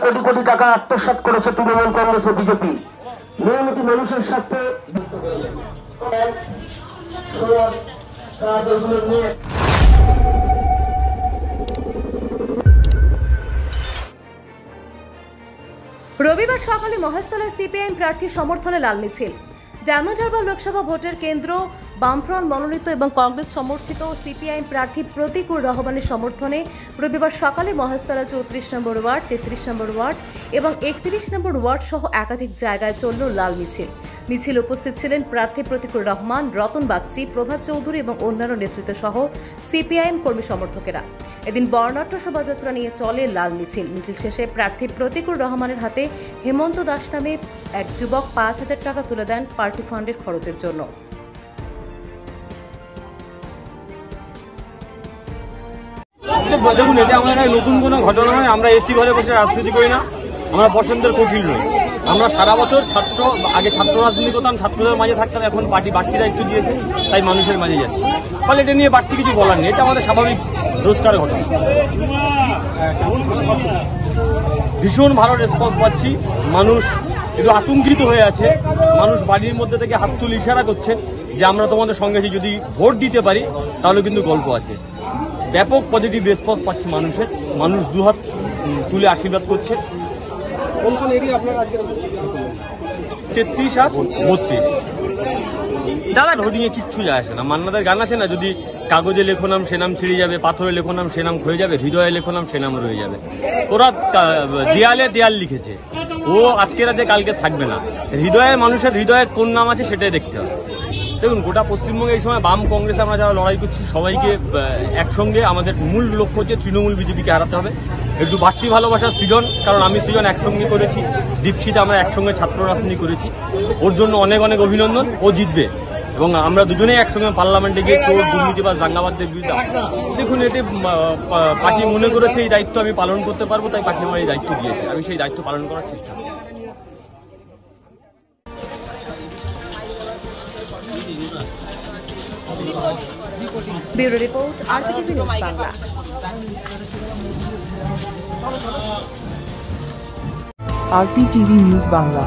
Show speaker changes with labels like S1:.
S1: কোটি কোটি টাকা আত্মসাৎ করেছে তৃণমূল কংগ্রেস ও বিজেপি। নিয়মিত মানুষের স্বার্থে
S2: রবিবার সকালে মহেশতলায় সিপিআইএম প্রার্থী সমর্থনে লাল মিছিল। ডায়মন্ড হারবার লোকসভা ভোটের কেন্দ্র বামফ্রন্ট মনোনীত এবং কংগ্রেস সমর্থিত সিপিআইএম প্রার্থী প্রতীকুর রহমানের সমর্থনে রবিবার সকালে মহেশতলা 34 নম্বর ওয়ার্ড, 33 নম্বর ওয়ার্ড এবং 31 নম্বর ওয়ার্ড সহ একাধিক জায়গায় চলল লাল মিছিল। মিছিল উপস্থিত ছিলেন প্রার্থী প্রতীকুর রহমান, রতন বাগচি, প্রভাত চৌধুরী এবং অন্যান্য নেতৃত্ব সহ সিপিআইএম কর্মী সমর্থকেরা। এদিন বর্ণাঢ্য শোভাযাত্রা নিয়ে চলে লাল মিছিল। মিছিল শেষে প্রার্থী প্রতীকুর রহমানের হাতে হেমন্ত দাস নামে এক যুবক 5,000 টাকা তুলে দেন পার্টি ফান্ডের খরচের জন্য।
S3: দেখুন, এটা আমাদের নতুন কোনো ঘটনা নয়। আমরা এসি ঘরে বসে রাজনীতি করি না, আমরা বসন্তের কোকিল নই। আমরা সারা বছর আগে ছাত্র রাজনীতি করতাম, ছাত্রদের মাঝে থাকতাম, এখন পার্টি বাড়তি দায়িত্ব দিয়েছে, তাই মানুষের মাঝে যাচ্ছে। ফলে এটা নিয়ে বাড়তি কিছু বলার নেই, এটা আমাদের স্বাভাবিক রোজকার ঘটনা। ভীষণ ভালো রেসপন্স পাচ্ছি, মানুষ একটু আতঙ্কিত হয়ে আছে। মানুষ বাড়ির মধ্যে থেকে হাত তুলে ইশারা করছে যে আমরা তোমাদের সঙ্গে আছি, যদি ভোট দিতে পারি তাহলে কিন্তু গল্প আছে। ব্যাপক পজিটিভ রেসপন্স পাচ্ছে মানুষের, মানুষ দুহাত তুলে আশীর্বাদ করছে। 33 আর 32 দাদা হোর্ডিংয়ে কিচ্ছু যায় আসে না। মান্নাদের গান আছে না, যদি কাগজে লেখো নাম সে নাম ছিঁড়ে যাবে, পাথরে লেখো নাম সে নাম ক্ষয়ে যাবে, হৃদয়ে লেখো নাম সে নাম রয়ে যাবে। ওরা দেয়ালে দেয়াল লিখেছে, ও আজকে রাতে কালকে থাকবে না। হৃদয়ে মানুষের হৃদয়ে কোন নাম আছে সেটাই দেখতে হবে। দেখুন, গোটা পশ্চিমবঙ্গে এই সময় বাম কংগ্রেসে আমরা যারা লড়াই করছি সবাইকে একসঙ্গে, আমাদের মূল লক্ষ্য হচ্ছে তৃণমূল বিজেপিকে হারাতে হবে। একটু বাড়তি ভালোবাসার সৃজন, কারণ আমি সৃজন একসঙ্গে করেছি, দীপশিতে আমরা একসঙ্গে ছাত্র রাজনীতি করেছি। ওর জন্য অনেক অনেক অভিনন্দন, ও জিতবে এবং আমরা দুজনেই একসঙ্গে পার্লামেন্টে গিয়ে চোর দুর্নীতিবাজ দাঙ্গাবাজদের বিরুদ্ধে। দেখুন, এটি পার্টি মনে করেছে এই দায়িত্ব আমি পালন করতে পারবো, তাই পার্টি আমার এই দায়িত্ব দিয়েছে, আমি সেই দায়িত্ব পালন করার চেষ্টা করব।
S2: Bureau report, RPTV news Bangla.
S4: RPTV news Bangla.